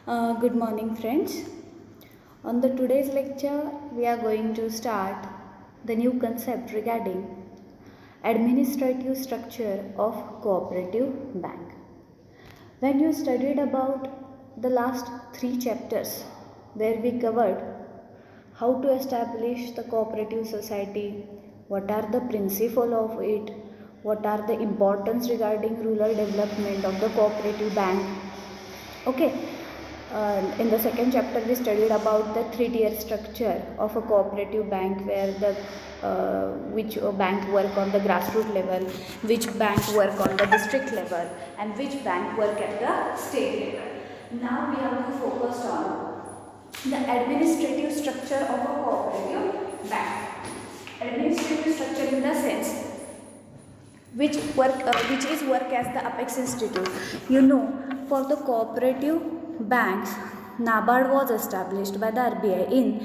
Good morning, friends. On the today's lecture, we are going to start the new concept regarding administrative structure of cooperative bank. When you studied about the last 3 chapters, where we covered how to establish the cooperative society, what are the principles of it, what are the importance regarding rural development of the cooperative bank. Okay, in the second chapter we studied about the three-tier structure of a cooperative bank, where the which bank work on the grassroots level, which bank work on the district level, and which bank work at the state level. Now we have to focus on the administrative structure of a cooperative bank. Administrative structure in the sense which is work as the apex institute. For the cooperative banks, NABARD was established by the RBI in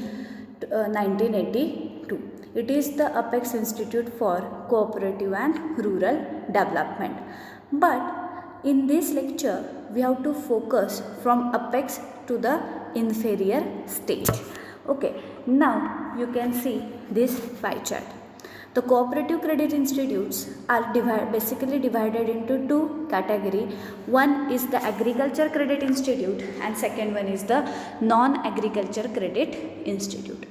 1982. It is the apex institute for cooperative and rural development. But in this lecture, we have to focus from apex to the inferior stage. Okay, now you can see this pie chart. The cooperative credit institutes are basically divided into two categories. One is the agriculture credit institute and second one is the non-agriculture credit institute.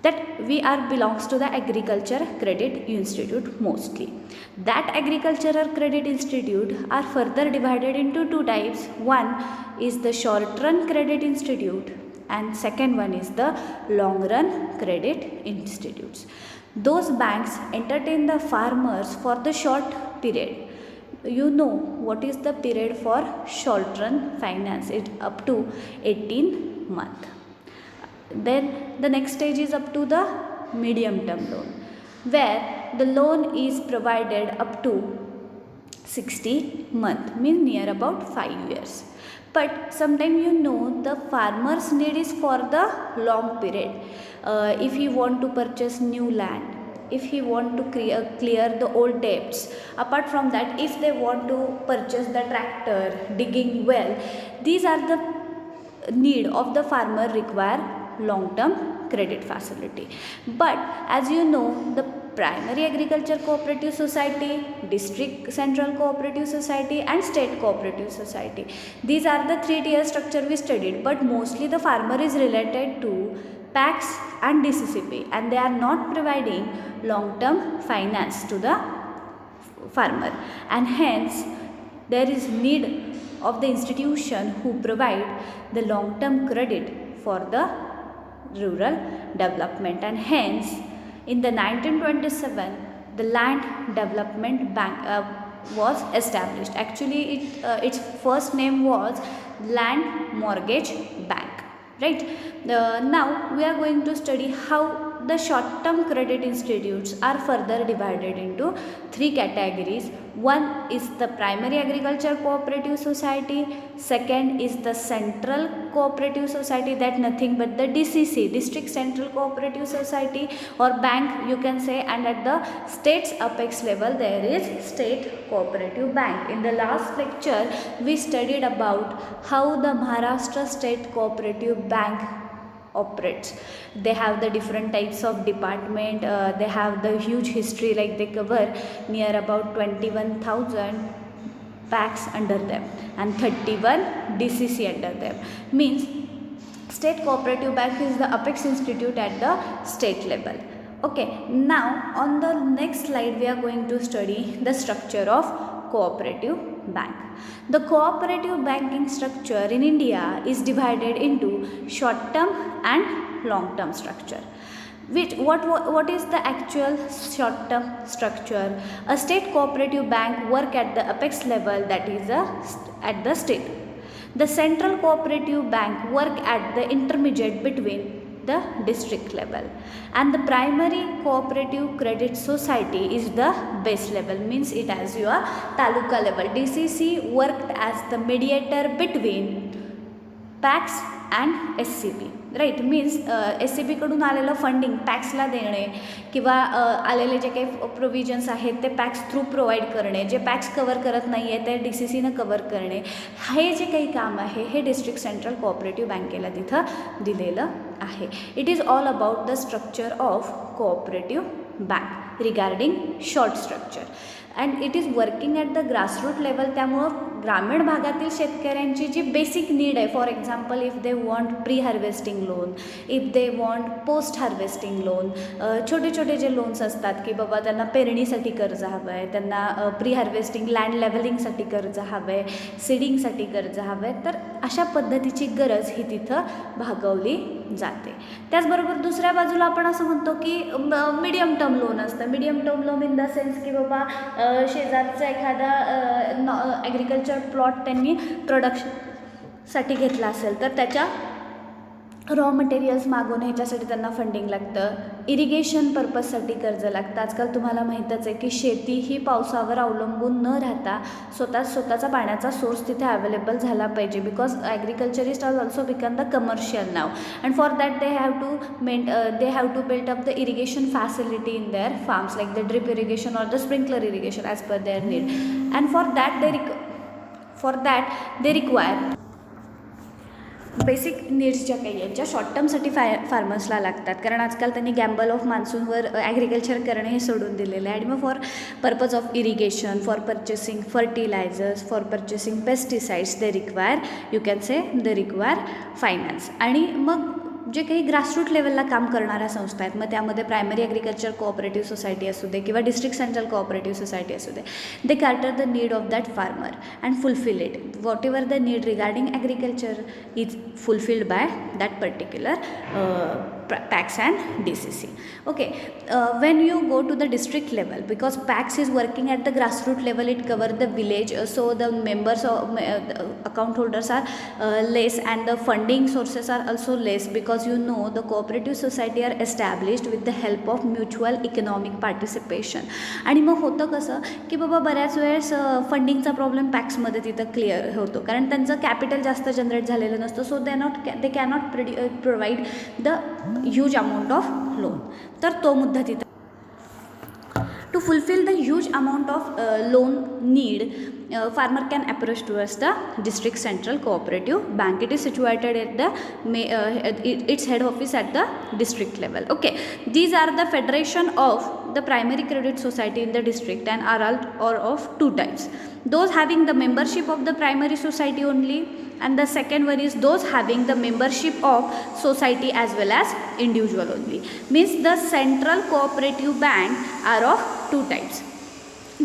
That we are belongs to the agriculture credit institute mostly. That agricultural credit institute are further divided into two types. One is the short run credit institute and second one is the long run credit institutes. Those banks entertain the farmers for the short period. What is the period for short run finance? It's up to 18 months. Then the next stage is up to the medium term loan, where the loan is provided up to 60 months, means near about 5 years. But sometimes the farmer's need is for the long period. If he want to purchase new land, if he want to clear the old debts, apart from that, if they want to purchase the tractor, digging well, these are the need of the farmer require long term credit facility. But as the primary agriculture cooperative society, district central cooperative society and state cooperative society, these are the three-tier structure we studied. But mostly the farmer is related to PACS and DCCP, and they are not providing long term finance to the farmer, and hence there is need of the institution who provide the long term credit for the rural development. And hence in the 1927 the land development bank was established. Actually its first name was land mortgage bank, right? Now we are going to study how the short term credit institutes are further divided into three categories. One is the primary agriculture cooperative society, second is the central cooperative society, that nothing but the DCC, district central cooperative society or bank you can say, and at the state's apex level there is state cooperative bank. In the last lecture we studied about how the Maharashtra state cooperative bank operates. They have the different types of department, they have the huge history, like they cover near about 21,000 PACs under them and 31 DCC under them. Means state cooperative bank is the apex institute at the state level. Okay, now on the next slide we are going to study the structure of cooperative bank. The cooperative banking structure in India is divided into short term and long term structure. What is the actual short term structure? A state cooperative bank work at the apex level, that is at the state. The central cooperative bank work at the intermediate between the district level, and the primary cooperative credit society is the base level, means it has your taluka level. DCC worked as the mediator between PACs and SCB, right. Means SCBकडून आलेलं funding पॅक्सला देणे किंवा आलेले जे काही provisions आहेत ते pax through provide करणे, जे पॅक्स कवर करत नाही आहे ते DCCनं कवर करणे, हे जे काही काम आहे हे डिस्ट्रिक्ट सेंट्रल कोऑपरेटिव्ह बँकेला तिथं दिलेलं आहे. It is all about the structure of cooperative bank regarding short structure and it is working at the grassroot level. त्यामुळं ग्रामीण भागातील शेतकऱ्यांची जी बेसिक नीड आहे, for example if they want pre harvesting loan, if they want post harvesting loan, छोटे छोटे जे loans असतात की बाबा त्यांना पेरणीसाठी कर्ज हवं आहे, त्यांना प्री हार्वेस्टिंग लँड लेवलिंगसाठी कर्ज हवं आहे, सीडिंगसाठी कर्ज हवं आहे, तर अशा पद्धतीची गरज ही तिथं भागवली जाते. त्याचबरोबर दुसऱ्या बाजूला आपण असं म्हणतो की मीडियम टर्म लोन असतं. Medium term loan in the sense की बाबा शेजारचा एखादा ॲग्रिकल्चर प्लॉट त्यांनी प्रोडक्शनसाठी घेतला असेल तर त्याच्या रॉ मटेरियल्स मागवणे ह्याच्यासाठी त्यांना फंडिंग लागतं. इरिगेशन पर्पजसाठी कर्ज लागतं. आजकाल तुम्हाला माहीतच आहे की शेती ही पावसावर अवलंबून न राहता स्वतःचा पाण्याचा सोर्स तिथे अवेलेबल झाला पाहिजे, because agriculturist are also become the commercial now and for that they have to build up the irrigation facility in their farms like the drip irrigation or the sprinkler irrigation as per their need and for that they require basic needs ज्या काही आहेत ज्या short टर्मसाठी फार्मर्सला लागतात, कारण आजकाल त्यांनी gamble of मान्सूनवर ॲग्रिकल्चर करणं हे सोडून दिलेलं आहे. आणि मग for purpose of irrigation, for purchasing fertilisers, for purchasing pesticides they require finance. आणि मग जे काही ग्रासरूट लेवलला काम करणाऱ्या संस्था आहेत, मग त्यामध्ये प्रायमरी ॲग्रिकल्चर कोऑपरेटिव्ह सोसायटी असू दे किंवा डिस्ट्रिक्ट सेंट्रल कोऑपरेटिव्ह सोसायटी असू दे, they cater the need of that farmer and fulfil it. Whatever the need regarding agriculture is fulfilled by that particular PACS and DCC. Okay, when you go to the district level, because PACS is working at the grassroots level, it covers the village, so the members of account holders are less and the funding sources are also less, because you know the cooperative society are established with the help of mutual economic participation. आणि मग होतं कसं की बाबा बऱ्याच वेळेस फंडिंगचा problem पॅक्समध्ये तिथं clear होतो, कारण त्यांचं कॅपिटल जास्त जनरेट झालेलं नसतं, so they cannot provide the huge amount of loan. तर तो मुद्दा तिथं to fulfill the huge amount of loan need, farmer can approach towards the district central cooperative bank. It is situated at the its head office at the district level. Okay, these are the federation of the primary credit society in the district and are of two types: those having the membership of the primary society only, and the second one is those having the membership of society as well as individual only. Means the central cooperative bank are of two types.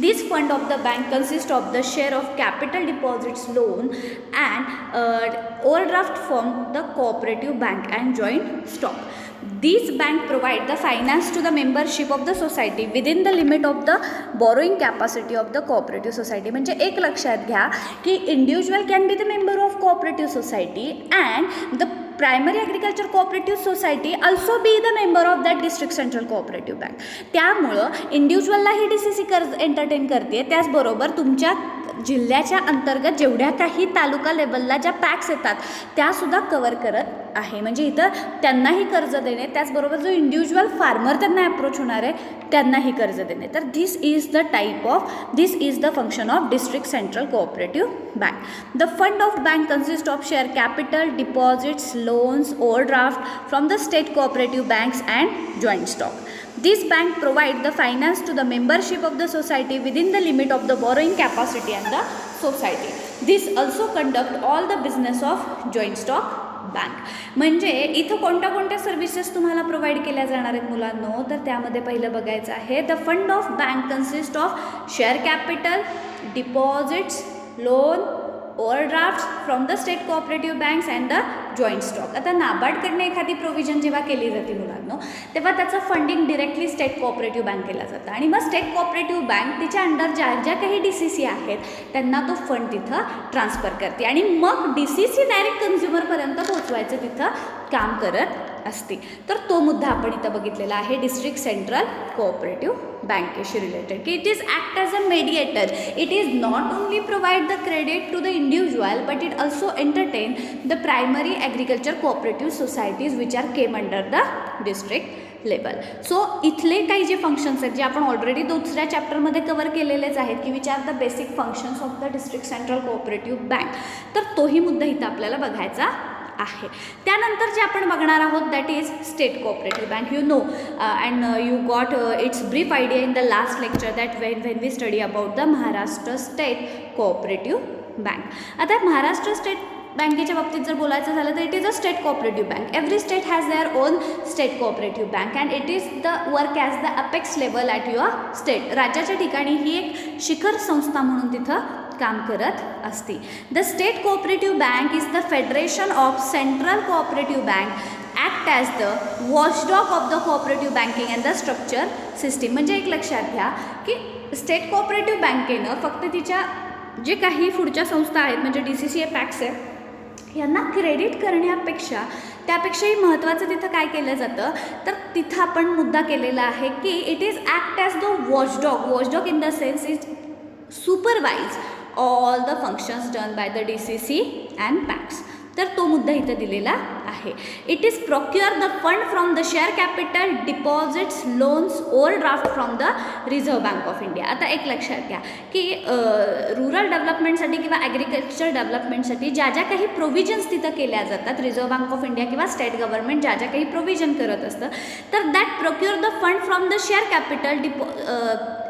This fund of the bank consists of the share of capital deposits, loan and overdraft from the cooperative bank and joint stock. These bank provide the finance to the membership of the society within the limit of the borrowing capacity of the cooperative society. म्हणजे एक लक्षात घ्या की individual can be the member of cooperative society and the primary agriculture cooperative society also be the member of that district central cooperative bank. त्यामुळं इंडिव्हिज्युअलला ही DCC कर्ज entertain करते, त्याचबरोबर तुमच्या जिल्ह्याच्या अंतर्गत जेवढ्या काही तालुका लेवलला ज्या पॅक्स येतात त्यासुद्धा कवर करत आहे. म्हणजे इथं त्यांनाही कर्ज देणे, त्याचबरोबर जो इंडिव्हिज्युअल फार्मर त्यांना अप्रोच होणार आहे त्यांनाही कर्ज देणे. तर this is the function of district central cooperative bank. The fund of bank consist of share capital, deposits, loans, overdraft from the state cooperative banks and joint stock. This bank provide the finance to the membership of the society within the limit of the borrowing capacity and the society. This also conduct all the business of joint stock bank. म्हणजे इथं कोणत्या कोणत्या services तुम्हाला provide केल्या जाणार आहेत मुलांनो, तर त्यामध्ये पहिलं बघायचं आहे the fund of bank consist of share capital, deposits, loan, overdraft from the state cooperative banks and the joint stock. आता नाबार्डकडनं एखादी प्रोव्हिजन जेव्हा केली जाते मुलांनो, तेव्हा त्याचं फंडिंग डिरेक्टली स्टेट कोऑपरेटिव्ह बँकेला जातं आणि मग स्टेट कोऑपरेटिव्ह बँक तिच्या अंडर ज्या काही DCC आहेत त्यांना तो फंड तिथं ट्रान्सफर करते आणि मग DCC डायरेक्ट कन्झ्युमरपर्यंत पोहोचवायचं तिथं काम करत असते. तर तो मुद्दा आपण इथं बघितलेला आहे डिस्ट्रिक्ट सेंट्रल कोऑपरेटिव्ह बँकेशी रिलेटेड की it is act as a mediator. It is not only provide the credit to the individual, but it also entertain the primary agriculture cooperative societies which are came under the district level. So इथले काही जे functions आहेत जे आपण already दुसऱ्या चॅप्टरमध्ये cover केलेलेच आहेत की which are the basic functions of the district central cooperative bank, तर तोही मुद्दा इथं आपल्याला बघायचा आहे. त्यानंतर जे आपण बघणार आहोत that is state cooperative bank. You know and you got its brief idea in the last lecture that when we study about the Maharashtra state cooperative bank. आता महाराष्ट्र स्टेट बँकेच्या बाबतीत जर बोलायचं झालं तर it is a state cooperative bank. Every state has their own state cooperative bank and it is the work as the apex level at your state. राज्याच्या ठिकाणी ही एक शिखर संस्था म्हणून तिथं काम करत असते. The state cooperative bank is the federation of central cooperative bank act as the watchdog of the cooperative banking and the structure system. म्हणजे एक लक्षात घ्या की स्टेट कोऑपरेटिव्ह बँकेनं फक्त तिच्या जे काही पुढच्या संस्था आहेत म्हणजे DCCA पॅक्स आहे यांना क्रेडिट करण्यापेक्षा त्यापेक्षाही महत्त्वाचं तिथं काय केलं जातं तर तिथं आपण मुद्दा केलेला आहे की it is act as the watchdog. Watchdog in the sense is supervise all the functions done by the DCC and PACS. तर तो मुद्दा इथं दिलेला आहे. It is procure the fund from the share capital, deposits, loans, overdraft from the Reserve Bank of India. आता एक लक्षात घ्या की रुरल डेव्हलपमेंटसाठी किंवा ॲग्रिकल्चर डेव्हलपमेंटसाठी ज्या ज्या काही प्रोव्हिजन्स तिथं केल्या जातात रिझर्व्ह बँक ऑफ इंडिया किंवा स्टेट गव्हर्नमेंट ज्या ज्या काही प्रोव्हिजन करत असतं तर that procure the fund from the share capital,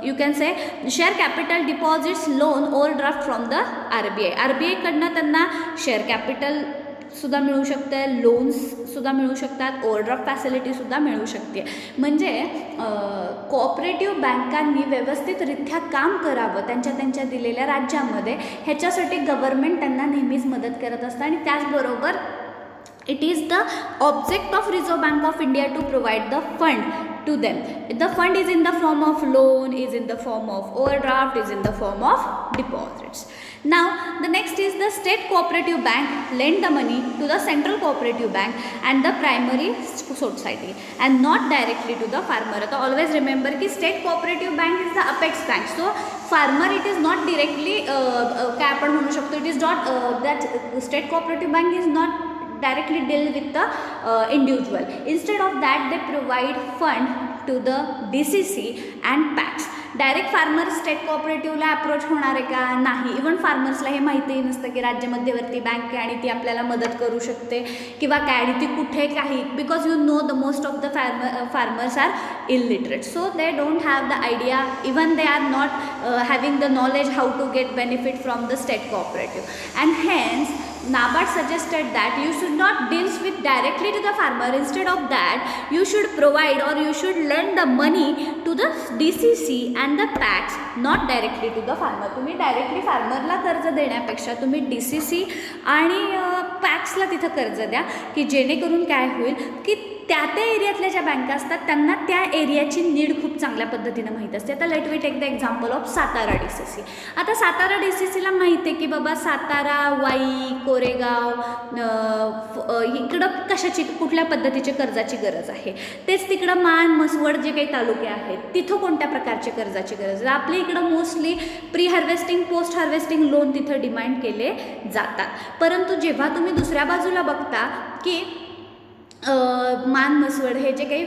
you can say share capital, deposits, loan, overdraft from the RBI. RBIकडनं त्यांना शेअर कॅपिटल सुद्धा मिळू शकते, लोन्ससुद्धा मिळू शकतात, ओव्हरड्राफ्ट फॅसिलिटीसुद्धा मिळू शकते. म्हणजे कोऑपरेटिव्ह बँकांनी व्यवस्थितरित्या काम करावं त्यांच्या दिलेल्या राज्यामध्ये ह्याच्यासाठी गव्हर्नमेंट त्यांना नेहमीच मदत करत असतं. आणि त्याचबरोबर it is the object of Reserve Bank of India to provide the fund to them. The fund is in the form of loan, is in the form of overdraft, is in the form of deposits. Now the next is the state cooperative bank lend the money to the central cooperative bank and the primary society and not directly to the farmer. So always remember ki state cooperative bank is the apex bank. So farmer it is not directly काय आपण म्हणू शकतो it is not that state cooperative bank is not directly deal with the individual. Instead of that they provide fund to the DCC and PACs. Direct farmer state कोऑपरेटिव्हला approach होणार आहे का नाही. Even फार्मर्सला हे माहितीही नसतं की राज्य मध्यवर्ती बँक आहे आणि ती आपल्याला मदत करू शकते किंवा काय आणि ती कुठे काही, because you know the most of the farmers are illiterate, so they don't have the idea, even they are not having the knowledge how to get benefit from the state cooperative. And hence NABARD suggested that you should not deal with directly to the farmer. Instead of that, you should provide or you should lend the money to the DCC and the PACs, not directly to the farmer. तुम्ही directly फार्मरला कर्ज देण्यापेक्षा तुम्ही DCC आणि पॅक्सला तिथं कर्ज द्या की जेणेकरून काय होईल की त्या एरियातल्या ज्या बँका असतात त्यांना त्या एरियाची नीड खूप चांगल्या पद्धतीनं माहीत असते. आता let we take the example of Satara DCC. आता सातारा DCCला माहिती आहे की बाबा सातारा, वाई, कोरेगाव इकडं कशाची कुठल्या पद्धतीच्या कर्जाची गरज आहे. तेच तिकडं मान, म्हसवड जे काही तालुके आहेत तिथं कोणत्या प्रकारचे कर्जाची गरज आहे. आपल्या इकडं mostly pre harvesting, post harvesting loan तिथं डिमांड केले जातात. परंतु जेव्हा तुम्ही दुसऱ्या बाजूला बघता की मान, म्हसवड हे जे काही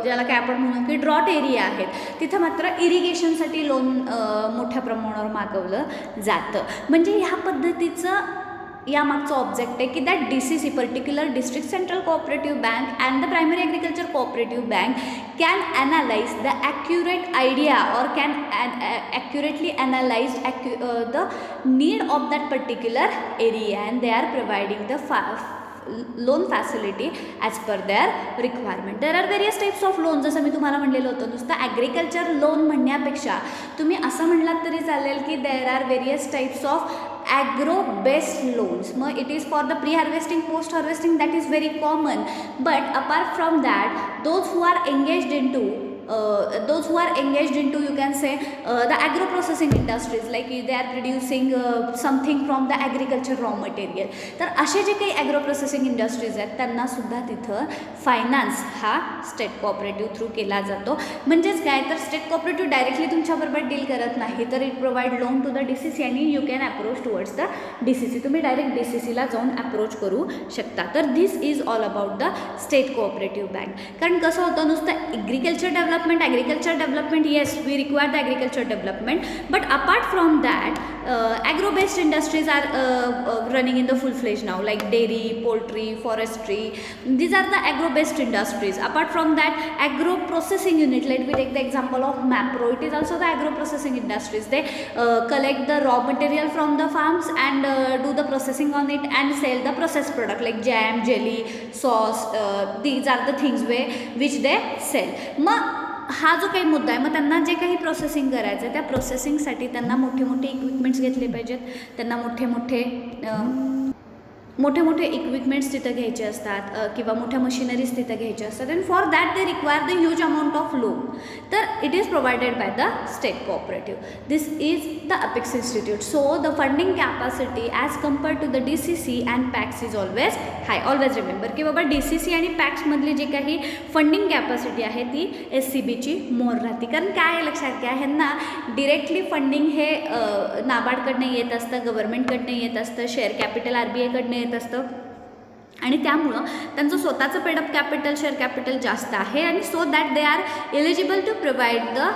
ज्याला काय आपण म्हणू की ड्रॉट एरिया आहेत तिथं मात्र इरिगेशनसाठी लोन मोठ्या प्रमाणावर मागवलं जातं. म्हणजे ह्या पद्धतीचं यामागचं ऑब्जेक्ट आहे की that DCC particular district central cooperative bank and the primary agriculture cooperative bank can analyse the accurate idea or can accurately analyse the need of that particular area and they are providing the loan facility as per their requirement. There are various types of loan. जसं मी तुम्हाला म्हणलेलं होतं नुसतं agriculture loan म्हणण्यापेक्षा तुम्ही असं म्हणलात तरी चालेल की there are various types of agro based loans. मग it is for the pre harvesting, post harvesting, that is very common. But apart from that those who are engaged in to those who are engaged into, you can say, the agro processing industries, like they are producing something from the agriculture raw material. तर असे जे काही agro processing industries आहेत त्यांनासुद्धा तिथं finance हा state cooperative through केला जातो. म्हणजेच काय, तर स्टेट कोऑपरेटिव्ह डायरेक्टली तुमच्याबरोबर डील करत नाही, तर it provide loan to the DCC आणि you can approach towards the DCC. तुम्ही डायरेक्ट DCCला जाऊन अप्रोच करू शकता. तर this is all about the state cooperative bank. कारण कसं होतं, नुसतं agriculture development, yes we require the agriculture development, but apart from that agro based industries are running in the full fledged now, like dairy, poultry, forestry. These are the agro based industries. Apart from that, agro processing unit, let me take the example of MAPRO. It is also the agro processing industries. They collect the raw material from the farms and do the processing on it and sell the processed product like jam, jelly, sauce. These are the things which they sell. हा जो काही मुद्दा आहे, मग त्यांना जे काही processing करायचं आहे त्या प्रोसेसिंगसाठी त्यांना मोठे मोठे इक्विपमेंट्स घेतले पाहिजेत, त्यांना मोठे मोठे इक्विपमेंट्स तिथं घ्यायचे असतात किंवा मोठ्या मशिनरीज तिथं घ्यायच्या असतात. And for that they require the huge amount of loan. तर it is provided by the state cooperative. This is the apex institute. So the funding capacity as compared to the DCC and PACS is always high. Always remember की बाबा DCC आणि पॅक्समधली जी काही funding capacity आहे ती SCBची मोर राहते. कारण काय आहे लक्षात घ्या, ह्यांना डिरेक्टली फंडिंग हे नाबार्डकडनं येत असतं, गव्हर्नमेंटकडनं येत असतं, शेअर कॅपिटल RBIकडनं येत असतं आणि त्यामुळं त्यांचं स्वतःचं पेडअप कॅपिटल, शेअर कॅपिटल जास्त आहे आणि so that they are eligible to provide the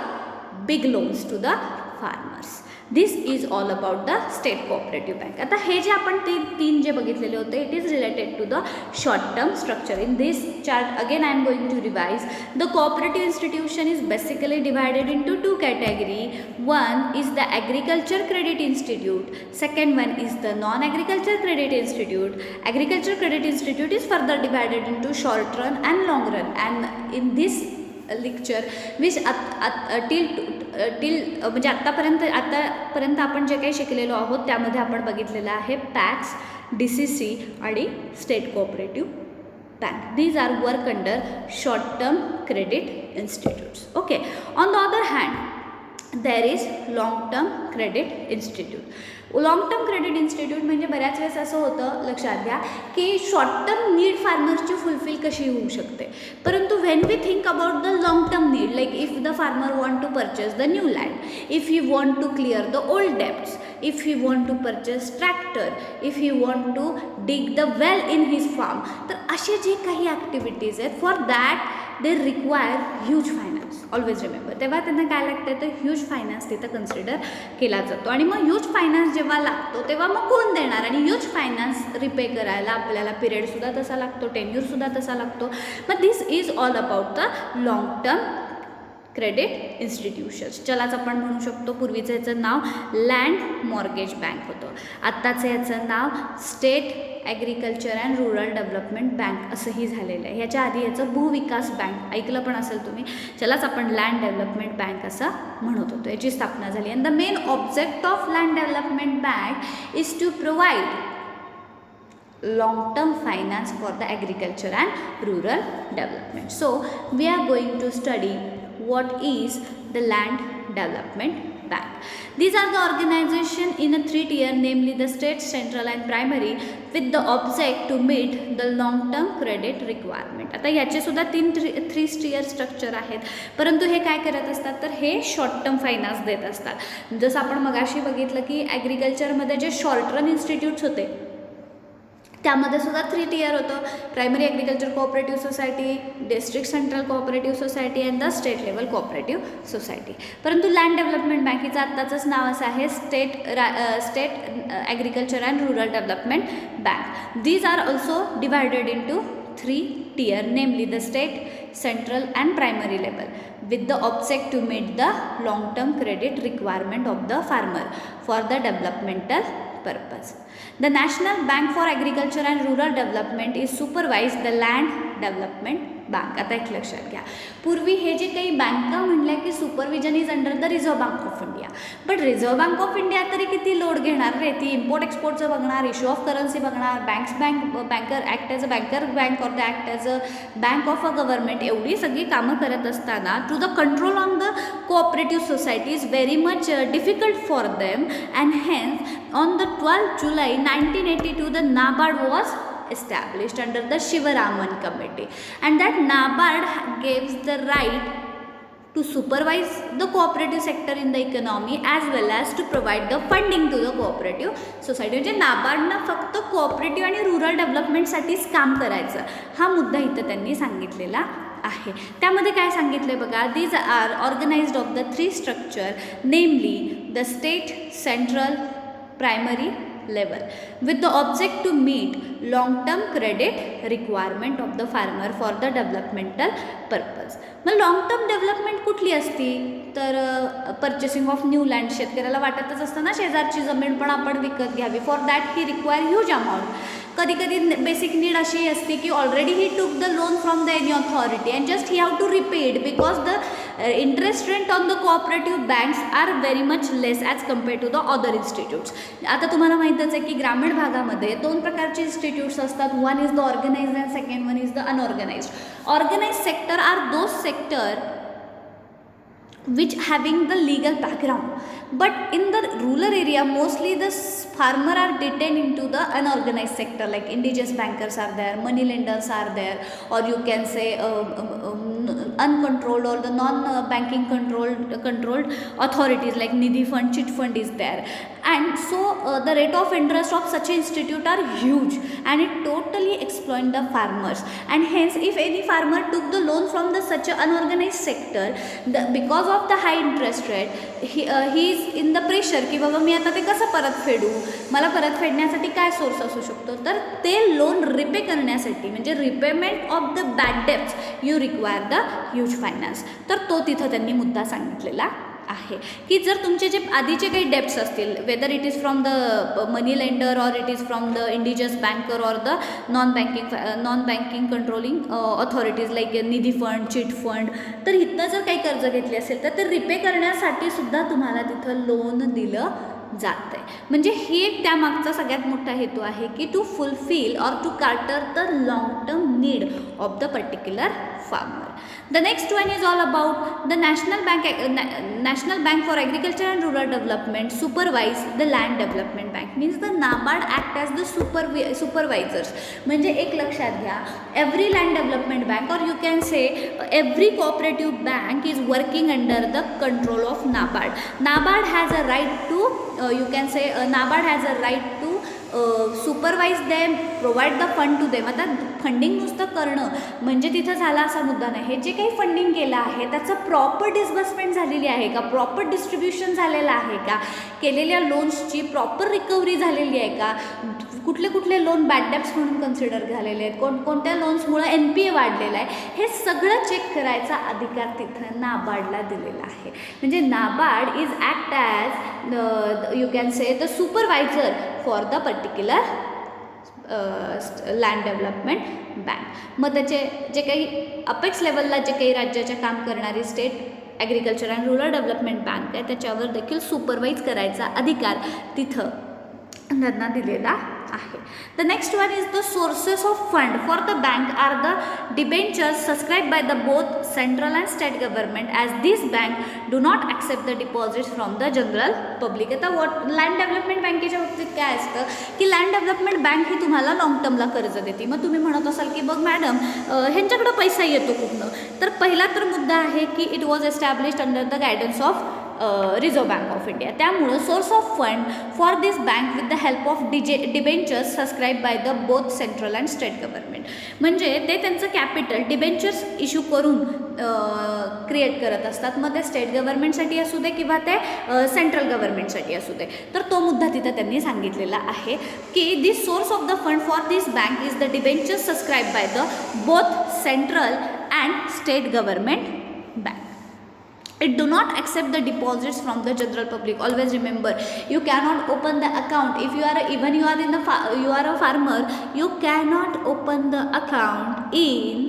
big loans to the farmers. This is all about the state cooperative bank. आता हे जे आपण तीन जे बघितलेले होते, it is related to the short term structure. In this chart again I am going to revise. The cooperative institution is basically divided into two category. One is the agriculture credit institute, second one is the non agriculture credit institute. Agriculture credit institute is further divided into short run and long run. And in this lecture which till म्हणजे आत्तापर्यंत आपण जे काही शिकलेलो आहोत त्यामध्ये आपण बघितलेलं आहे पॅक्स, DCC आणि state cooperative bank. These are work under short term credit institutes. Okay. On the other hand there is long term credit institute. Long term credit institute म्हणजे बऱ्याच वेळेस असं होतं, लक्षात घ्या, की शॉर्ट टर्म नीड फार्मर्सची फुलफिल कशी होऊ शकते, परंतु when we think about the long term need, like if the farmer want to purchase the new land, if he want to clear the old debts, if he want to purchase tractor, if he want to dig the well in his farm, तर असे जे काही activities आहेत for that they require huge finance. Always remember. तेव्हा त्यांना काय लागतं, तर ह्यूज फायनान्स तिथं कन्सिडर केला जातो. आणि मग ह्यूज फायनान्स जेव्हा लागतो तेव्हा मग कोण देणार, आणि ह्यूज फायनान्स रिपे करायला आपल्याला पिरियडसुद्धा तसा लागतो, टेन्यूरसुद्धा तसा लागतो. मग this is all about the long term credit institutions. ज्यालाच आपण म्हणू शकतो, पूर्वीचं याचं नाव लँड मॉर्गेज बँक होतं, आत्ताचं याचं नाव state agriculture and rural development bank असंही झालेलं आहे. ह्याच्या आधी याचं भूविकास बँक ऐकलं पण असेल तुम्ही, ज्यालाच आपण लँड डेव्हलपमेंट बँक असं म्हणत होतो. याची स्थापना झाली. And the main object of land development bank is to provide long-term finance for the agriculture and rural development. So we are going to study what is the land development bank. These are the organization in a 3-tier, namely the state, central and primary, with the object to meet the long-term credit requirement. आता याचे सुद्धा 3 tier structure आहेत, परंतु हे काय करत असतात, तर हे शॉर्ट टर्म फायनान्स देत असतात. जसं आपण मगाशी बघितलं की ॲग्रिकल्चरमध्ये जे शॉर्ट रन इन्स्टिट्यूट्स होते त्यामध्ये सुद्धा 3 tier होतं, primary agriculture cooperative society, district central cooperative society and the state level cooperative society. परंतु लँड डेव्हलपमेंट बँकेचं आत्ताचंच नाव असं आहे state agriculture and rural development bank. These are also divided into 3 tier, namely the state, central and primary level, with the object to meet the long-term credit requirement of the farmer for the developmental purpose. The National Bank for Agriculture and Rural Development is supervise the land development bank. आता एक लक्षात घ्या, पूर्वी हे जे काही बँका म्हणल्या की supervision is under the Reserve Bank of India, but Reserve Bank of India तरी किती लोड घेणार रे, ती इम्पोर्ट एक्सपोर्टचं बघणार, इश्यू ऑफ करन्सी बघणार, banker act as a banker bank or the act as a bank of a government, एवढी सगळी कामं करत असताना to the control on the cooperative society is very much difficult for them, and hence on the 12th July 1982 the NABARD was established under the Shivaraman Committee, and that NABARD gives the right to supervise the cooperative sector in the economy as well as to provide the funding to the cooperative society. म्हणजे नाबार्डनं फक्त cooperative आणि rural डेव्हलपमेंटसाठीच काम करायचं, हा मुद्दा इथं त्यांनी सांगितलेला आहे. त्यामध्ये काय सांगितलं आहे बघा, these are organised of the 3 structure, namely the state, central, primary level, with the object to meet long term credit requirement of the farmer for the developmental purpose. मग लॉंग टर्म डेव्हलपमेंट कुठली असती, तर purchasing of new land, शेतकऱ्याला वाटतच असतं ना शेजारची जमीन पण आपण विकत घ्यावी, for that he require huge amount. कधी कधी बेसिक नीड अशी असते की already he took the loan from the any authority and just he have to repay it because the interest rate on the cooperative banks are very much less as compare to the other institutes. आता तुम्हाला माहीतच आहे की ग्रामीण भागामध्ये 2 प्रकारचे institutes असतात, one is the organised and second one is the unorganised. Organised sector are those sector which having the legal background, but in the rural area mostly the farmer are detained into the unorganized sector, like indigenous bankers are there, money lenders are there, or you can say uncontrolled or the non banking controlled authorities like nidhi fund, chit fund is there, and so the rate of interest of such institute are huge and it totally exploit the farmers, and hence if any farmer took the loan from the such a unorganized sector, because of the high interest rate he is in the pressure की बाबा मी आता ते कसं परत फेडू, मला परत फेडण्यासाठी काय सोर्स असू शकतो, तर ते लोन रिपे करण्यासाठी म्हणजे repayment of the bad debts you require the huge finance. तर तो तिथं त्यांनी मुद्दा सांगितलेला आहे की जर तुमचे जे आधीचे काही डेब्ट्स असतील, whether it is from the money lender or it is from the indigenous banker or the non banking controlling authorities like nidhi fund, chit fund, तर इथनं जर काही कर्ज घेतले असेल तर ते रिपे करण्यासाठी सुद्धा तुम्हाला तिथं लोन दिलं जात आहे. म्हणजे हे एक त्यामागचा सगळ्यात मोठा हेतू आहे की to fulfil or to cater the long term need of the particular farmer. The next one is all about the National Bank for Agriculture and Rural Development supervise the land development bank, means the NABARD act as the supervisors. म्हणजे एक लक्षात घ्या, every land development bank or you can say every cooperative bank is working under the control of NABARD. NABARD has a right to NABARD has a right to supervise them, provide the fund to them. आता funding नुसतं करणं म्हणजे तिथं झाला असा मुद्दा नाही, हे जे काही फंडिंग केलं आहे त्याचं प्रॉपर डिस्बर्समेंट झालेली आहे का, प्रॉपर डिस्ट्रीब्युशन झालेलं आहे का, केलेल्या लोन्सची प्रॉपर रिकव्हरी झालेली आहे का, कुठले लोन बॅड डेब्ट्स म्हणून कन्सिडर झालेले आहेत, कोणत्या लोन्समुळे NPA वाढलेला आहे, हे सगळं चेक करायचा अधिकार तिथं नाबार्डला दिलेला आहे. म्हणजे NABARD is act as you can say the supervisor for the particular land development bank. मग त्याचे जे काही अपेक्स लेवलला जे काही राज्याच्या काम करणारी state agriculture and rural development bank आहे त्याच्यावर देखील सुपरवाईज करायचा अधिकार तिथं त्यांना दिलेला आहे. The next one is the sources of fund for the bank are the debentures subscribe by the both central and state government as this bank do not accept the deposits from the general public. आता land development बँकेच्या बाबतीत काय असतं की land development bank ही तुम्हाला long टर्मला कर्ज देते. मग तुम्ही म्हणत असाल की बघ मॅडम ह्यांच्याकडं पैसा येतो कुठनं, तर पहिला तर मुद्दा आहे की it was established under the guidance of Reserve Bank of India. त्यामुळं source of fund for this bank with the help of debentures subscribe by the both central and state government. म्हणजे ते त्यांचं कॅपिटल डिबेंचर्स इश्यू करून create करत असतात. मग ते state गव्हर्नमेंटसाठी असू दे किंवा ते सेंट्रल गव्हर्नमेंटसाठी असू दे. तर तो मुद्दा तिथं त्यांनी सांगितलेला आहे की this source of the fund for this bank is the debentures subscribe by the both central and state government bank. It do not accept the deposits from the general public. Always remember, you cannot open the account if you are a farmer. You cannot open the account in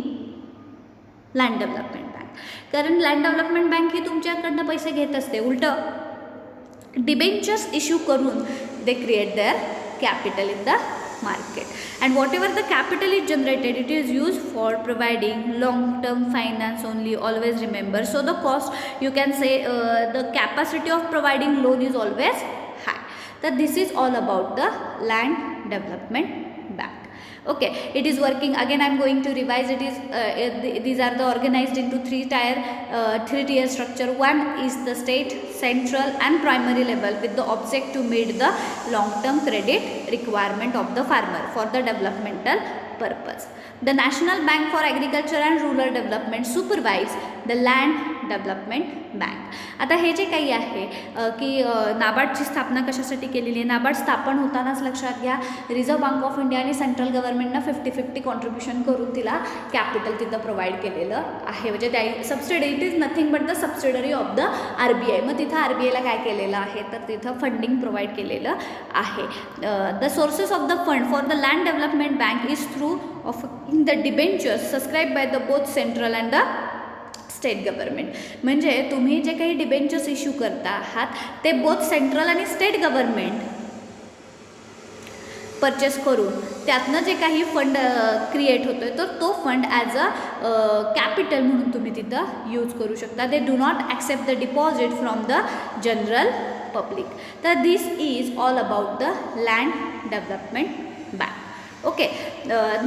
land development bank. कारण land development bank ही तुमच्याकडनं पैसे घेत असते, उलटं debentures issue करून they create their capital in the market, and whatever the capital is generated, it is used for providing long term finance only. Always remember, so the cost, you can say, the capacity of providing loan is always high. That this is all about the land development bank. Okay, it is working. Again, I am going to revise. It is these are the organized into three tier structure. One is the state, central and primary level with the object to meet the long term credit requirement of the farmer for the developmental purpose. The National Bank for Agriculture and Rural Development supervise the land development bank. आता हे जे काही आहे की नाबार्डची स्थापना कशासाठी केलेली आहे, नाबार्ड स्थापन होतानाच लक्षात घ्या रिझर्व्ह बँक ऑफ इंडिया आणि सेंट्रल गव्हर्नमेंटनं 50-50 कॉन्ट्रीब्युशन करून तिला कॅपिटल तिथं प्रोव्हाइड केलेलं आहे. म्हणजे त्या subsidy, it is nothing but the subsidiary of the RBI. मग तिथं RBIला काय केलेलं आहे तर तिथं फंडिंग प्रोव्हाइड केलेलं आहे. The sources of the fund for the land development bank is through of in the debentures subscribe by the both central and the state government. म्हणजे तुम्ही जे काही डिबेंचर्स इश्यू करता आहात ते बोथ सेंट्रल आणि स्टेट गव्हर्नमेंट परचेस करून त्यातनं जे काही फंड क्रिएट होतो आहे तर तो फंड ॲज अ कॅपिटल म्हणून तुम्ही तिथं यूज करू शकता. They do not accept the deposit from the general public. तर this is all about the land development bank. Okay,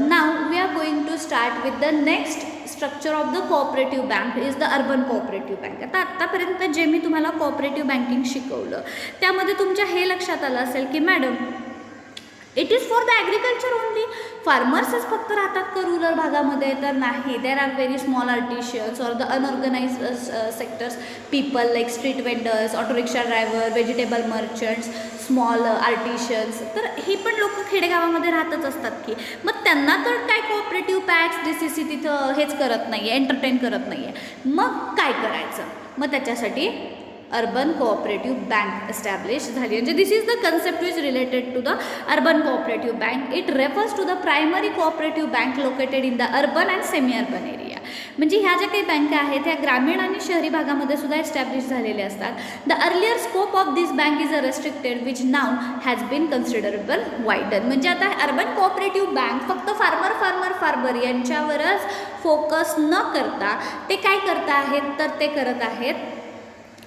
now we are going to start with the next structure of the cooperative bank is the urban cooperative bank. आता आत्तापर्यंत जे मी तुम्हाला cooperative banking शिकवलं त्यामध्ये तुमच्या हे लक्षात आलं असेल की madam it is for the agriculture only. फार्मर्सच फक्त राहतात का रुरल भागामध्ये तर नाही. There are very small artisans or the unorganise sectors people like street vendors, auto rickshaw driver, vegetable merchants, small artisans. तर ही पण लोक खेडेगावामध्ये राहतच असतात की. मग त्यांना तर काय कोऑपरेटिव्ह बँक्स DCC तिथं हेच करत नाही आहे, एंटरटेन करत नाही आहे. मग काय करायचं, मग त्याच्यासाठी अर्बन कोऑपरेटिव्ह बँक एस्टॅब्लिश झाली. म्हणजे this is the concept is related to the urban cooperative bank. It refers to the primary cooperative bank located in the urban and semi urban area. म्हणजे ह्या ज्या काही बँका आहेत त्या ग्रामीण आणि शहरी भागामध्ये सुद्धा एस्टॅब्लिश झालेल्या असतात. The earlier scope of this bank is a restricted which now has been considerable widen. म्हणजे आता अर्बन कोऑपरेटिव्ह बँक फक्त फार्मर यांच्यावरच फोकस न करता ते काय करत आहेत तर ते करत आहेत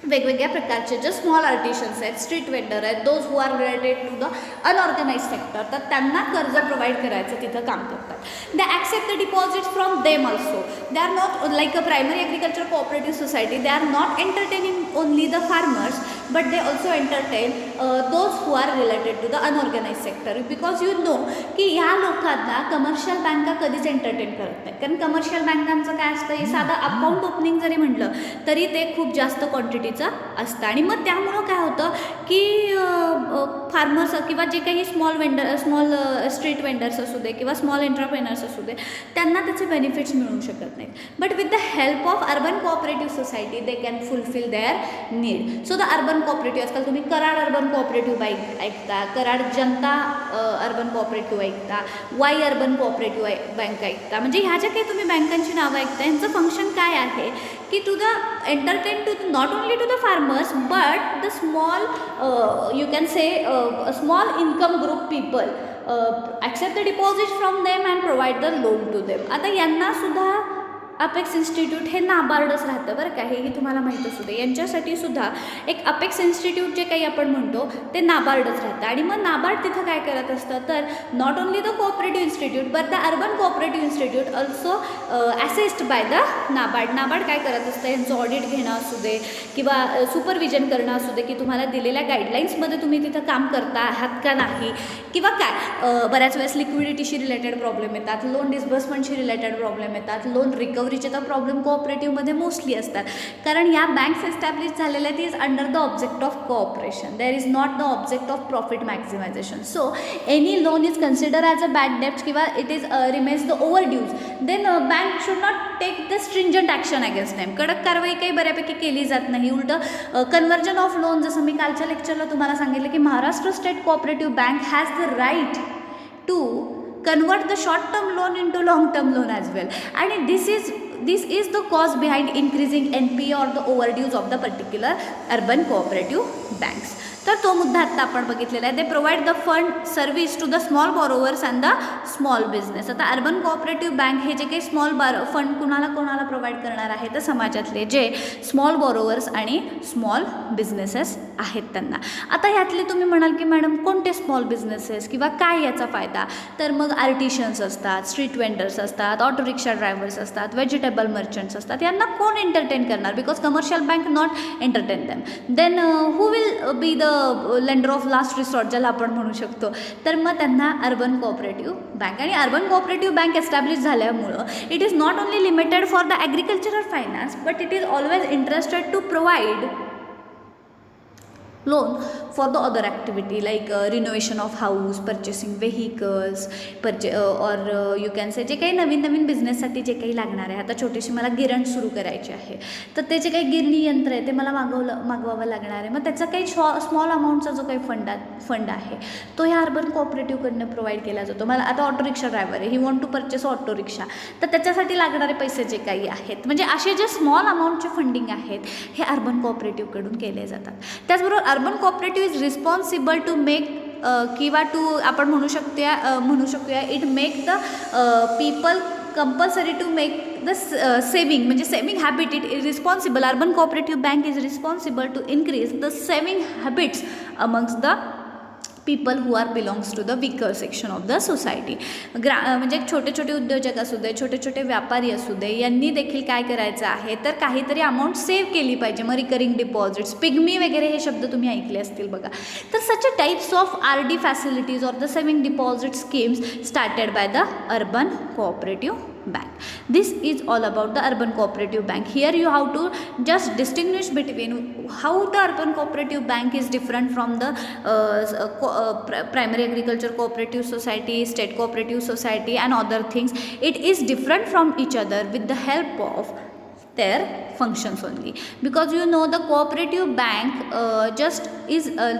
वेगवेगळ्या प्रकारचे जे स्मॉल आर्टिशन्स आहेत, स्ट्रीट वेंडर आहेत, those who are related to the unorganise sector, तर त्यांना कर्ज प्रोव्हाइड करायचं तिथं काम करतात. They accept the deposits from them also. They are not like a primary agriculture cooperative society. They are not entertaining only the farmers but they also entertain those who are related to the unorganise sector. Because you know की ह्या लोकांना commercial बँका कधीच entertain करत नाही. कारण commercial बँकांचं काय असतं, हे साधं अकाउंट ओपनिंग जरी म्हटलं तरी ते खूप जास्त क्वांटिटी असतं. आणि मग त्यामुळं काय होतं की फार्मर्स किंवा जे काही स्मॉल स्ट्रीट वेंडर्स असू दे किंवा स्मॉल एंटरप्रेनर्स असू दे त्यांना त्याचे बेनिफिट्स मिळू शकत नाहीत. But with the help of urban cooperative society they can fulfil their need. So the urban cooperative, आजकाल तुम्ही कराड अर्बन कोऑपरेटिव्ह बँक ऐकता, कराड जनता अर्बन कोऑपरेटिव्ह ऐकता, वाई अर्बन कोऑपरेटिव्ह बँक ऐकता. म्हणजे ह्या ज्या काही तुम्ही बँकांची नावं ऐकता यांचं फंक्शन काय आहे की to the entertain to not only to the farmers but the small you can say small income group people accept the deposits from them and provide the loan to them. आता यांना सुद्धा apex institute हे नाबार्डच राहतं बरं का, हेही तुम्हाला माहीत असू दे. यांच्यासाठी सुद्धा एक अपेक्स इन्स्टिट्यूट जे काही आपण म्हणतो ते नाबार्डच राहतं. आणि मग नाबार्ड तिथं काय करत असतं तर not only the cooperative institute but the urban cooperative institute also assist bye the NABARD. NABARD काय करत असतं, यांचं ऑडिट घेणं असू दे किंवा सुपरविजन करणं असू दे की तुम्हाला दिलेल्या गाईडलाईन्समध्ये तुम्ही तिथं काम करता आहात का नाही, किंवा काय बऱ्याच वेळेस लिक्विडिटीशी रिलेटेड प्रॉब्लेम येतात, लोन डिस्बर्समेंटशी रिलेटेड प्रॉब्लेम येतात, लोन रिकव्हरीचे तर प्रॉब्लेम कोऑपरेटिव्हमध्ये मोस्टली असतात. कारण या बँक्स एस्टॅब्लिश झालेल्या आहेत is under the object of cooperation. There is not the object of profit maximisation. So any loan is consider as a bad डेब्ट किंवा it is remains the overdues, then bank should not take the stringent action against them. कडक कारवाई काही बऱ्यापैकी केली जात नाही. उलटं कन्व्हर्जन ऑफ लोन, जसं मी कालच्या लेक्चरला तुम्हाला सांगितलं की Maharashtra state cooperative bank has the right to convert the short term loan into long term loan as well. And this is this is the cause behind increasing NPA or the overdues of the particular urban cooperative banks. तर तो मुद्दा आत्ता आपण बघितलेला आहे. They provide the fund service to the small borrowers and the small business. आता urban cooperative bank हे जे काही स्मॉल फंड कोणाला प्रोव्हाइड करणार आहे तर समाजातले जे स्मॉल बॉरोवर्स आणि स्मॉल बिझनेसेस आहेत त्यांना. आता ह्यातले तुम्ही म्हणाल की मॅडम कोणते स्मॉल बिझनेसेस किंवा काय याचा फायदा, तर मग आर्टिशन्स असतात, स्ट्रीट वेंडर्स असतात, ऑटो रिक्षा ड्रायव्हर्स असतात, व्हेजिटेबल मर्चंट्स असतात. यांना कोण एंटरटेन करणार, because commercial bank not entertain them. Then who will be the lender of last resort ज्याला आपण म्हणू शकतो, तर मग त्यांना अर्बन कोऑपरेटिव्ह बँक. आणि अर्बन कोऑपरेटिव्ह बँक एस्टॅब्लिश झाल्यामुळं it is not only limited for the agricultural finance but it is always interested to provide loan for the other activity like renovation of house, purchasing vehicles, or you can say जे काही नवीन बिझनेससाठी जे काही लागणार आहे. आता छोटीशी मला गिरण सुरू करायची आहे तर ते जे काही गिरणी यंत्र आहे ते मला मागवावं लागणार आहे. मग त्याचा काही स्मॉल अमाऊंटचा जो काही फंड आहे तो ह्या अर्बन कोऑपरेटिव्हकडनं प्रोव्हाइड केला जातो. मला आता ऑटो रिक्षा ड्रायव्हर आहे, he want to purchase auto rickshaw, तर त्याच्यासाठी लागणारे पैसे जे काही आहेत म्हणजे असे जे स्मॉल अमाऊंटचे फंडिंग आहेत हे अर्बन कोऑपरेटिव्हकडून केले जातात. त्याचबरोबर urban cooperative is responsible to make किंवा टू आपण म्हणू शकूया it make the people compulsory to make the saving म्हणजे saving habit. It is responsible, urban cooperative bank is responsible to increase the saving habits amongst the people who are belongs to the weaker section of the society. म्हणजे छोटे उद्योजक असू दे, छोटे व्यापारी असू दे, यांनी देखील काय करायचं आहे तर काहीतरी अमाऊंट सेव्ह केली पाहिजे. मग रिकरिंग डिपॉझिट्स, पिग्मी वगैरे हे शब्द तुम्ही ऐकले असतील बघा. तर such a types of RD facilities or the saving deposit schemes started by the urban cooperative bank. This is all about the urban cooperative bank. Here you have to just distinguish between how the urban cooperative bank is different from the primary agriculture cooperative society, state cooperative society and other things. It is different from each other with the help of their functions only, because you know the cooperative bank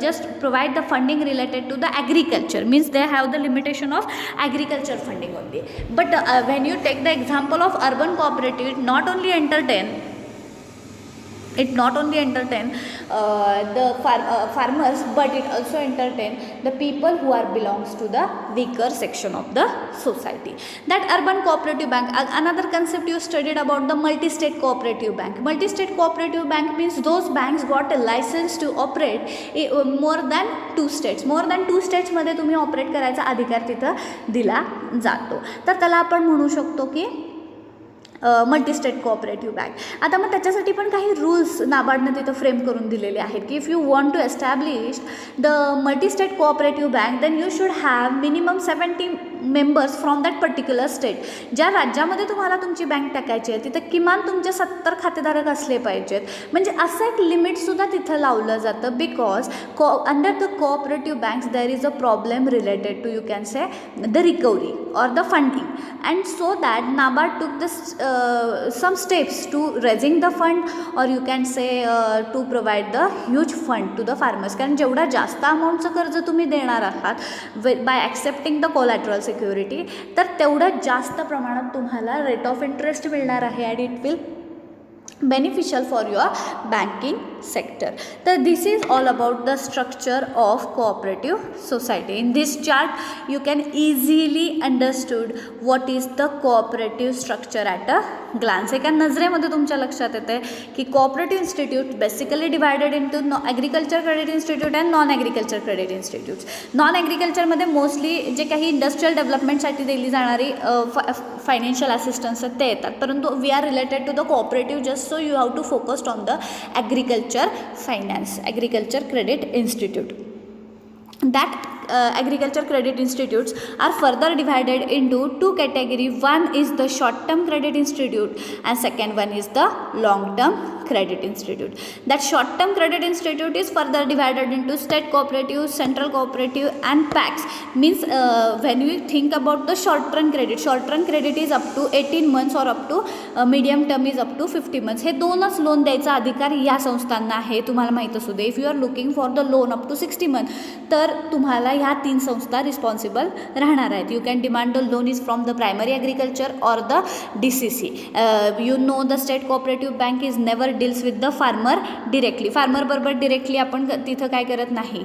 just provide the funding related to the agriculture, means they have the limitation of agriculture funding only. But when you take the example of urban cooperative, it not only entertain the farmers but it also entertain the people who are belongs to the weaker section of the society. That urban cooperative bank, another concept you studied about the multi-state cooperative bank. Multi-state cooperative bank means those banks got a license to operate more than 2 states. more than 2 states मध्ये तुम्ही operate करायचा अधिकार तिथं दिला जातो. तर त्याला आपण म्हणू शकतो की मल्टीस्टेट कोऑपरेटिव्ह बँक. आता मग त्याच्यासाठी पण काही रूल्स नाबार्डने तिथं फ्रेम करून दिलेले आहेत की if you want to establish the multistate cooperative bank then you should have minimum 70 members from that particular state. ज्या राज्यामध्ये तुम्हाला तुमची बँक टाकायची आहे तिथं किमान तुमचे 70 खातेधारक असले पाहिजेत. म्हणजे असं एक लिमिटसुद्धा तिथं लावलं जातं because under the cooperative banks there is a problem related to you can say the recovery or the funding and so that NABARD took the some steps to raising the fund or you can say to provide the huge fund to the farmers. कारण जेवढा जास्त अमाऊंटचं कर्ज तुम्ही देणार आहात by accepting the collateral security तर तेवढं जास्त प्रमाणात तुम्हाला रेट ऑफ इंटरेस्ट मिळणार आहे and it will beneficial for your banking sector. So this is all about the structure of cooperative society. In this chart you can easily understood what is the cooperative structure at a glance. एका नजरेमध्ये तुमच्या लक्षात येते की cooperative institute basically divided into agriculture credit institute and non agriculture credit institutes. non agriculture मध्ये mostly जे काही industrial डेव्हलपमेंटसाठी दिली जाणारी फायनान्शियल असिस्टन्स ते येतात, परंतु we are related to the cooperative just so you have to focus on the agriculture finance, agriculture credit institute. That agriculture credit institutes are further divided into 2 categories. One is the short term credit institute and second one is the long term credit institute. That short term credit institute is further divided into state cooperative, central cooperative and PACs. Means when you think about the short term credit is up to 18 months or up to medium term is up to 50 months. हे दोनच loan द्यायचा अधिकार या संस्थांना आहे. तुम्हाला माहीत असू दे, if you are looking for the loan up to 60 months तर तुम्हाला ह्या 3 संस्था रिस्पॉन्सिबल राहणार आहेत. You can demand the loan is from the primary agriculture or the DCC. You know the state cooperative bank is never deals with the farmer directly. फार्मरबरोबर directly आपण तिथं काय करत नाही,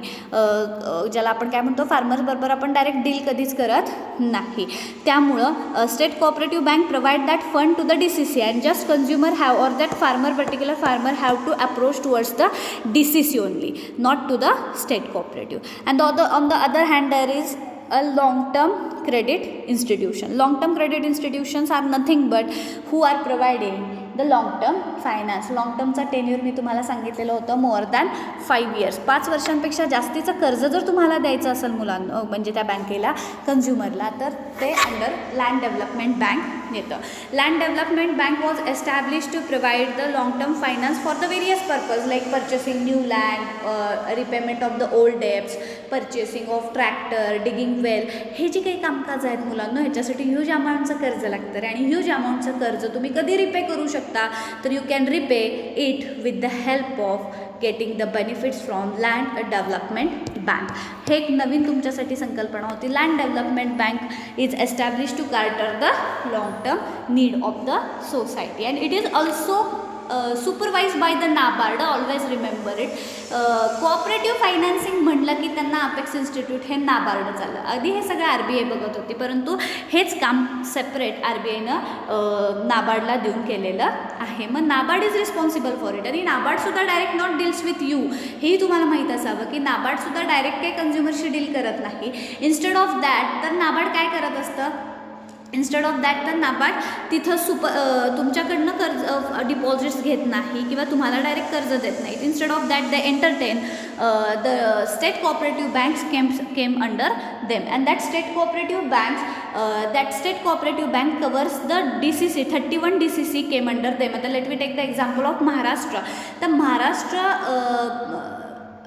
ज्याला आपण काय म्हणतो फार्मरबरोबर आपण डायरेक्ट डील कधीच करत नाही. त्यामुळं state cooperative bank provide that fund to the DCC and just consumer have or that particular farmer have to approach towards the DCC only, not to the state cooperative. And on the other hand, there is a long-term credit institution. Long-term credit institutions are nothing but who are providing the long term finance. Long टर्मचा tenure मी तुम्हाला सांगितलेलं होतं more than 5 years. 5 वर्षांपेक्षा जास्तीचं कर्ज जर तुम्हाला द्यायचं असेल मुलांना म्हणजे त्या बँकेला कन्झ्युमरला, तर ते अंडर लँड डेव्हलपमेंट बँक येतं. Land development bank was establish to provide the long term finance for the various purpose like purchasing new land, repayment of the old debts, purchasing of tractor, digging well. हे जे काही कामकाज आहेत मुलांना, ह्याच्यासाठी huge अमाऊंटचं कर्ज लागतं आणि ह्यूज अमाऊंटचं कर्ज तुम्ही कधी रिपे करू शकता, तर you can repay it with the help of getting the benefits from land development bank. हे एक नवीन तुमच्यासाठी संकल्पना होती. Land development bank is establish to cater the long term need of the society and it is also supervise by the NABARD. Always remember it. Cooperative financing म्हणलं की त्यांना apex institute हे नाबार्ड झालं. आधी हे सगळं RBI बघत होती, परंतु हेच काम सेपरेट RBIनं नाबार्डला देऊन केलेलं आहे. मग NABARD is responsible for it. आणि नाबार्डसुद्धा direct not deals with you, हेही तुम्हाला माहीत असावं की नाबार्डसुद्धा डायरेक्ट काही कन्झ्युमरशी डील करत नाही. इन्स्टेड ऑफ दॅट तर नाबार्ड काय करत असतं, इन्स्टेड ऑफ दॅट तर नाबार्ड तिथं तुमच्याकडनं कर्ज डिपॉझिट्स घेत नाही किंवा तुम्हाला डायरेक्ट कर्ज देत नाहीत. Instead of that they entertain the state cooperative banks came under them and that state cooperative bank covers the DCC. 31 DCC came under them. आता let me take the example of Maharashtra. तर Maharashtra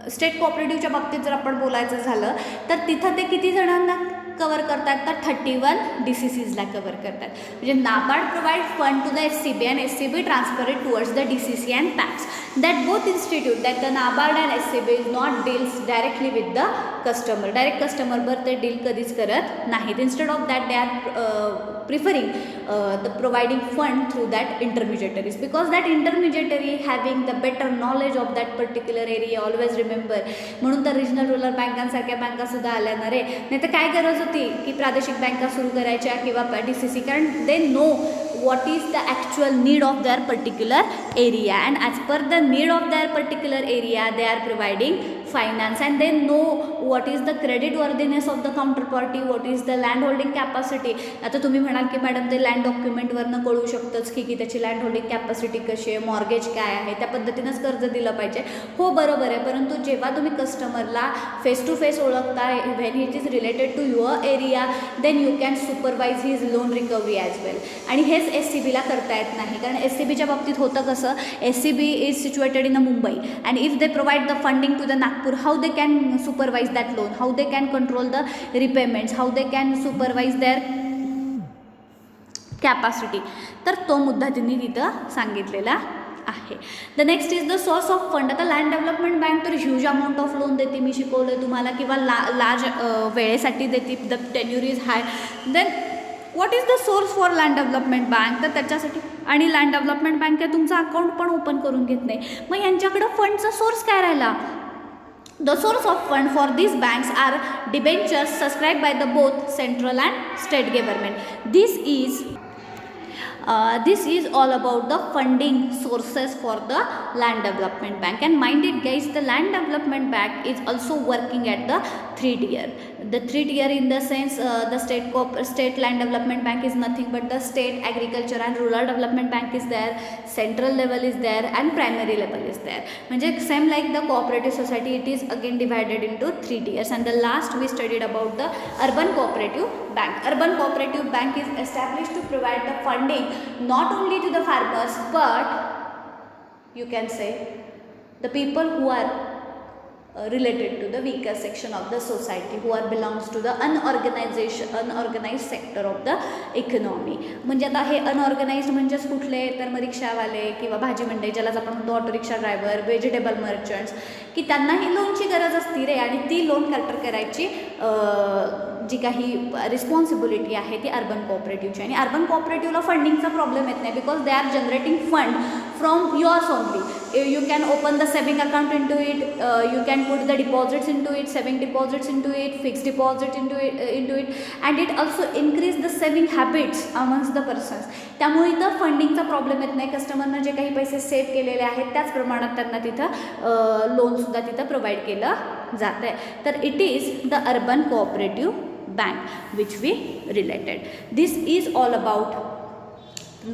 state कोऑपरेटिव्हच्या बाबतीत जर आपण बोलायचं झालं तर तिथं ते किती जणांना कवर करतात, तर 31 DCCsला कवर करतात. म्हणजे NABARD provide fund to the SCB and SCB transfer it towards the DCC and banks. That both institute that the NABARD and SCB is not deals directly with the customer. Direct कस्टमरवर ते deal कधीच करत नाहीत. Instead of that they are preferring the providing fund through that intermediaries because that intermediary having the better knowledge of that particular area. Always remember. म्हणून तर regional rural बँकांसारख्या बँकासुद्धा आल्या ना रे. नाही तर काय गरज होती की प्रादेशिक बँका सुरू करायच्या किंवा DCC, कारण they know what is the actual need of their particular area and as per the need of their particular area they are providing finance and they know what is the credit worthiness of the counterparty, what is the land holding capacity. आता तुम्ही म्हणाल की madam ते land डॉक्युमेंटवरनं कळू शकतंच की त्याची land holding capacity कशी आहे, मॉर्गेज काय आहे, त्या पद्धतीनंच कर्ज दिलं पाहिजे. हो बरोबर आहे, परंतु जेव्हा तुम्ही कस्टमरला फेस टू फेस ओळखता when it is related to your area then you can supervise his loan recovery as well. आणि हेच SCBला करता येत नाही, कारण SCBच्या बाबतीत होतं कसं, SCB is situated in Mumbai and if they provide the funding to the Nagpur, how they can supervise that loan, how they can control the repayments, how they can supervise their capacity. तर तो मुद्दा त्यांनी तिथं सांगितलेला आहे. The next is the source of fund. आता land development bank तर huge amount of loan देते, मी शिकवलं तुम्हाला, किंवा लार्ज वेळेसाठी देते, the tenure is high. Then what is the source for land development bank, तर त्याच्यासाठी आणि लँड डेव्हलपमेंट बँक आहे तुमचं अकाउंट पण ओपन करून घेत नाही. मग यांच्याकडं फंडचा सोर्स काय राहिला. The source of fund for these banks are debentures subscribed by the both central and state government. This is all about the funding sources for the land development bank. And mind it guys, the land development bank is also working at the 3rd tier. The 3rd tier in the sense the state land development bank is nothing but the state agriculture and rural development bank is there, central level is there and primary level is there. म्हणजे same like the cooperative society, it is again divided into 3 tiers. And the last we studied about the urban cooperative bank. Urban cooperative bank is established to provide the funding not only to the farmers but you can say the people who are related to the weaker section of the society who are belongs to the unorganized sector of the economy. म्हणजे आता हे unorganised म्हणजेच कुठले तर मग रिक्षावाले किंवा भाजी मंडई ज्यालाच आपण म्हणतो auto rickshaw driver vegetable merchants की त्यांनाही लोनची गरज असती रे आणि ती लोन कॅटर करायची जी काही रिस्पॉन्सिबिलिटी आहे ती अर्बन कोऑपरेटिव्हची आणि अर्बन कोऑपरेटिव्हला फंडिंगचा प्रॉब्लेम येत नाही because they are generating fund from yours only. You can open the saving account into it, you can put the deposits into it, saving deposits into it, fixed deposit into it, and it also increase the saving habits amongst the persons. त्यामुळे इथं फंडिंगचा problem येत नाही. कस्टमरनं जे काही पैसे save केलेले आहेत त्याच प्रमाणात त्यांना तिथं लोनसुद्धा तिथं प्रोव्हाइड केलं जातं आहे. तर it is the urban cooperative bank which we related. This is all about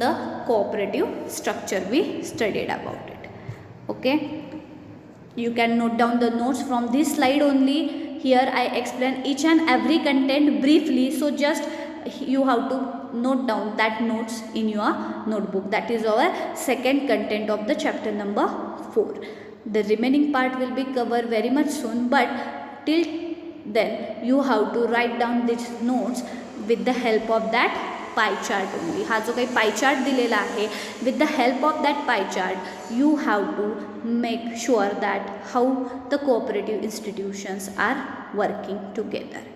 the cooperative structure we studied about it. Okay, you can note down the notes from this slide only. Here I explain each and every content briefly, so just you have to note down that notes in your notebook. That is our second content of the chapter number 4. The remaining part will be covered very much soon, but till then you have to write down these notes with the help of that pie chart only. हा जो काही pie chart दिलेला आहे with the help of that pie chart you have to make sure that how the cooperative institutions are working together.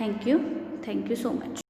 Thank you so much.